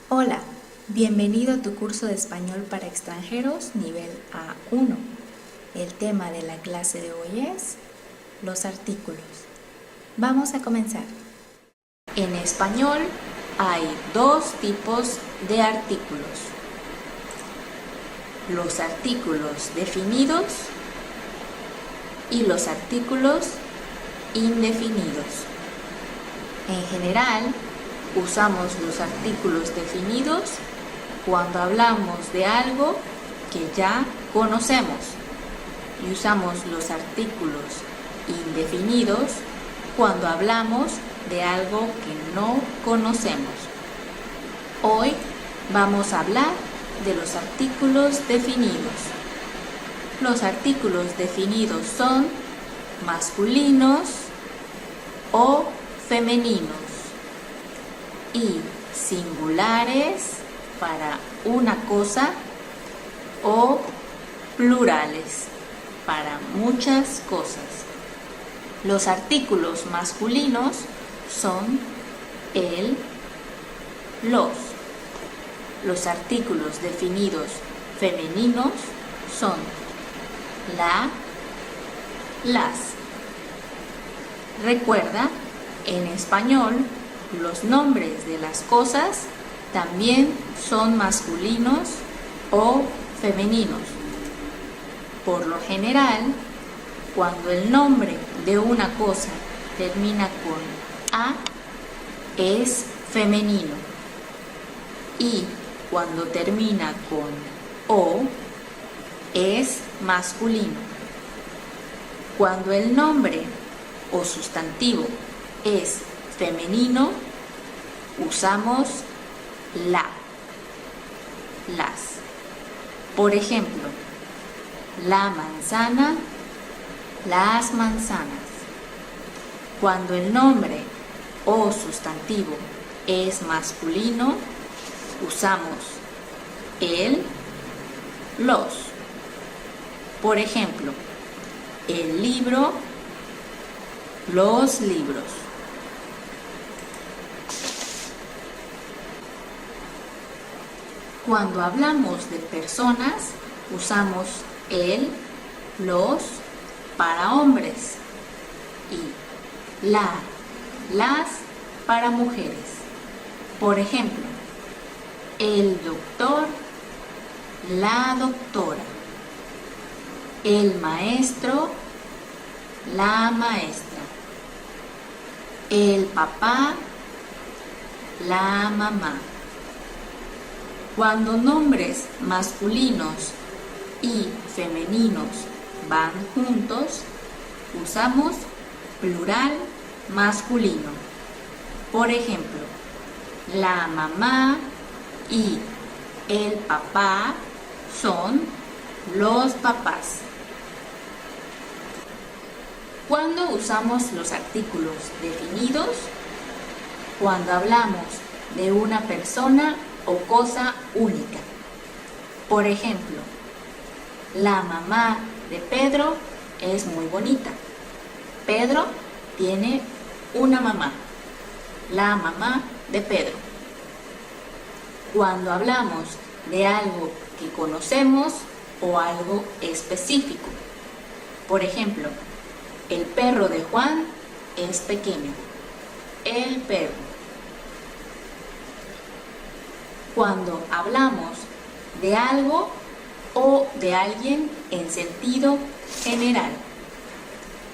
Hola, bienvenido a tu curso de español para extranjeros nivel A1. El tema de la clase de hoy es los artículos. Vamos a comenzar. En español hay dos tipos de artículos: los artículos definidos y los artículos indefinidos. En general, usamos los artículos definidos cuando hablamos de algo que ya conocemos y usamos los artículos indefinidos cuando hablamos de algo que no conocemos. Hoy vamos a hablar de los artículos definidos. Los artículos definidos son masculinos o femeninos y singulares para una cosa o plurales para muchas cosas. Los artículos masculinos son el, los. Los artículos definidos femeninos son la, las. Recuerda, en español, los nombres de las cosas también son masculinos o femeninos. Por lo general, cuando el nombre de una cosa termina con A, es femenino. Y cuando termina con O, es masculino. Cuando el nombre o sustantivo es femenino, usamos la, las. Por ejemplo, la manzana, las manzanas. Cuando el nombre o sustantivo es masculino, usamos el, los. Por ejemplo, el libro, los libros. Cuando hablamos de personas, usamos el, los para hombres y la, las para mujeres. Por ejemplo, el doctor, la doctora, el maestro, la maestra, el papá, la mamá. Cuando nombres masculinos y femeninos van juntos, usamos plural masculino. Por ejemplo, la mamá y el papá son los papás. ¿Cuándo usamos los artículos definidos? Cuando hablamos de una persona o cosa única. Por ejemplo, la mamá de Pedro es muy bonita. Pedro tiene una mamá, la mamá de Pedro. Cuando hablamos de algo que conocemos o algo específico. Por ejemplo, el perro de Juan es pequeño. El perro. Cuando hablamos de algo o de alguien en sentido general.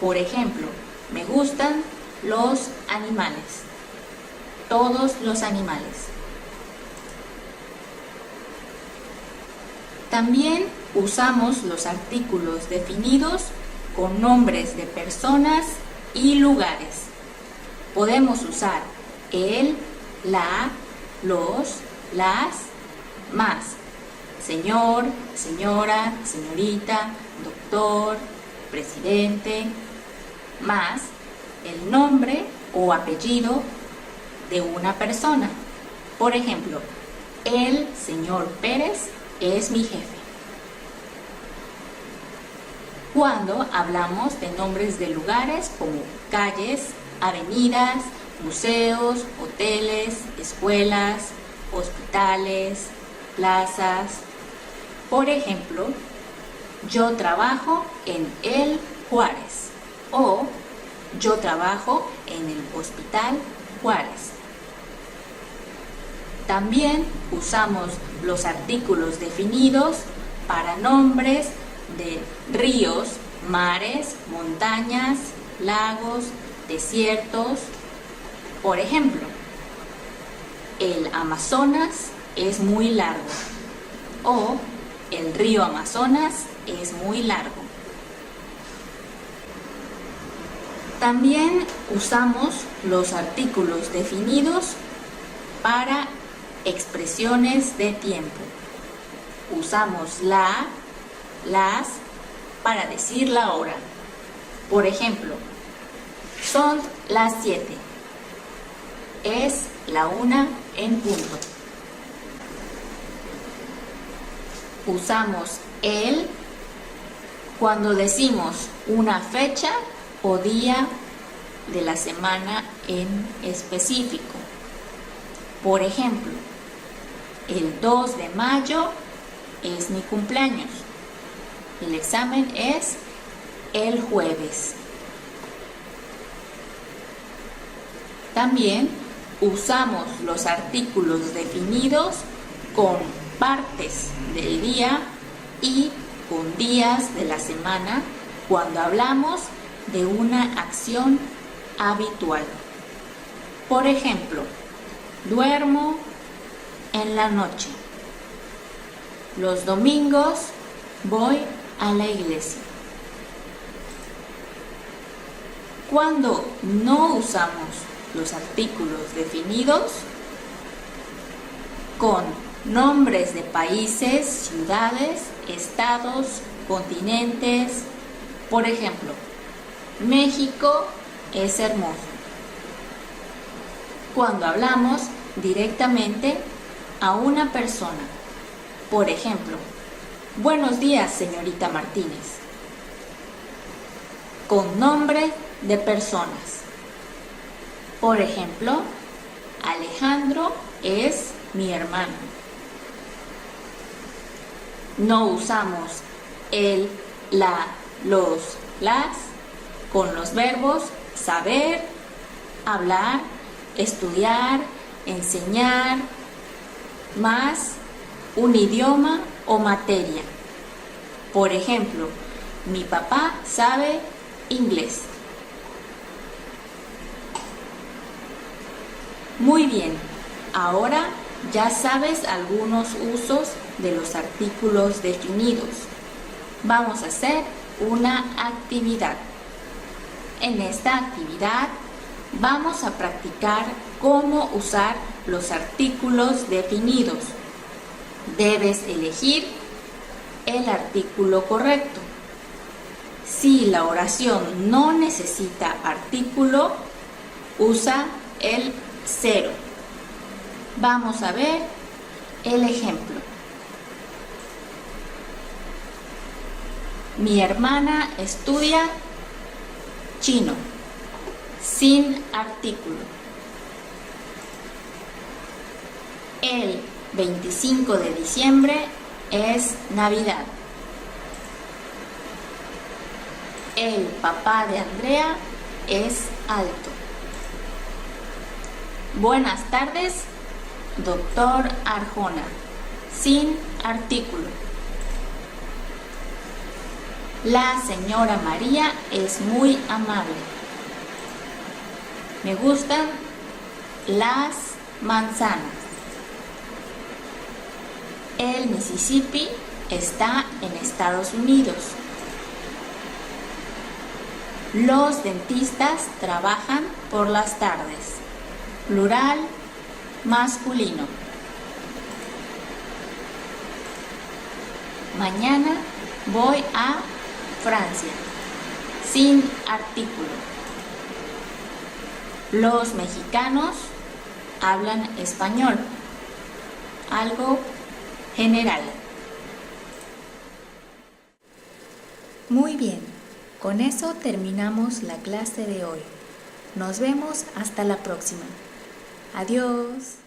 Por ejemplo, me gustan los animales. Todos los animales. También usamos los artículos definidos con nombres de personas y lugares. Podemos usar el, la, los, las, más. Señor, señora, señorita, doctor, presidente, más el nombre o apellido de una persona. Por ejemplo, el señor Pérez es mi jefe. Cuando hablamos de nombres de lugares como calles, avenidas, museos, hoteles, escuelas, hospitales, plazas. Por ejemplo, yo trabajo en el Juárez o yo trabajo en el Hospital Juárez. También usamos los artículos definidos para nombres de ríos, mares, montañas, lagos, desiertos. Por ejemplo, el Amazonas es muy largo o el río Amazonas es muy largo. También usamos los artículos definidos para expresiones de tiempo. Usamos la, las para decir la hora. Por ejemplo, son las 7. Es la 1 en punto. Usamos el cuando decimos una fecha o día de la semana en específico. Por ejemplo, el 2 de mayo es mi cumpleaños. El examen es el jueves. También usamos los artículos definidos con partes del día y con días de la semana cuando hablamos de una acción habitual. Por ejemplo, duermo en la noche. Los domingos voy a la iglesia. Cuando no usamos los artículos definidos con nombres de países, ciudades, estados, continentes. Por ejemplo, México es hermoso. Cuando hablamos directamente a una persona. Por ejemplo, buenos días, señorita Martínez. Con nombre de personas. Por ejemplo, Alejandro es mi hermano. No usamos el, la, los, las con los verbos saber, hablar, estudiar, enseñar, más un idioma o materia. Por ejemplo, mi papá sabe inglés. Muy bien, ahora ya sabes algunos usos de los artículos definidos. Vamos a hacer una actividad. En esta actividad vamos a practicar cómo usar los artículos definidos. Debes elegir el artículo correcto. Si la oración no necesita artículo, usa el 0. Vamos a ver el ejemplo. Mi hermana estudia chino, sin artículo. El 25 de diciembre es Navidad. El papá de Andrea es alto. Buenas tardes, doctor Arjona, sin artículo. La señora María es muy amable. Me gustan las manzanas. El Mississippi está en Estados Unidos. Los dentistas trabajan por las tardes. Plural masculino. Mañana voy a Francia. Sin artículo. Los mexicanos hablan español. Algo general. Muy bien, con eso terminamos la clase de hoy. Nos vemos hasta la próxima. Adiós.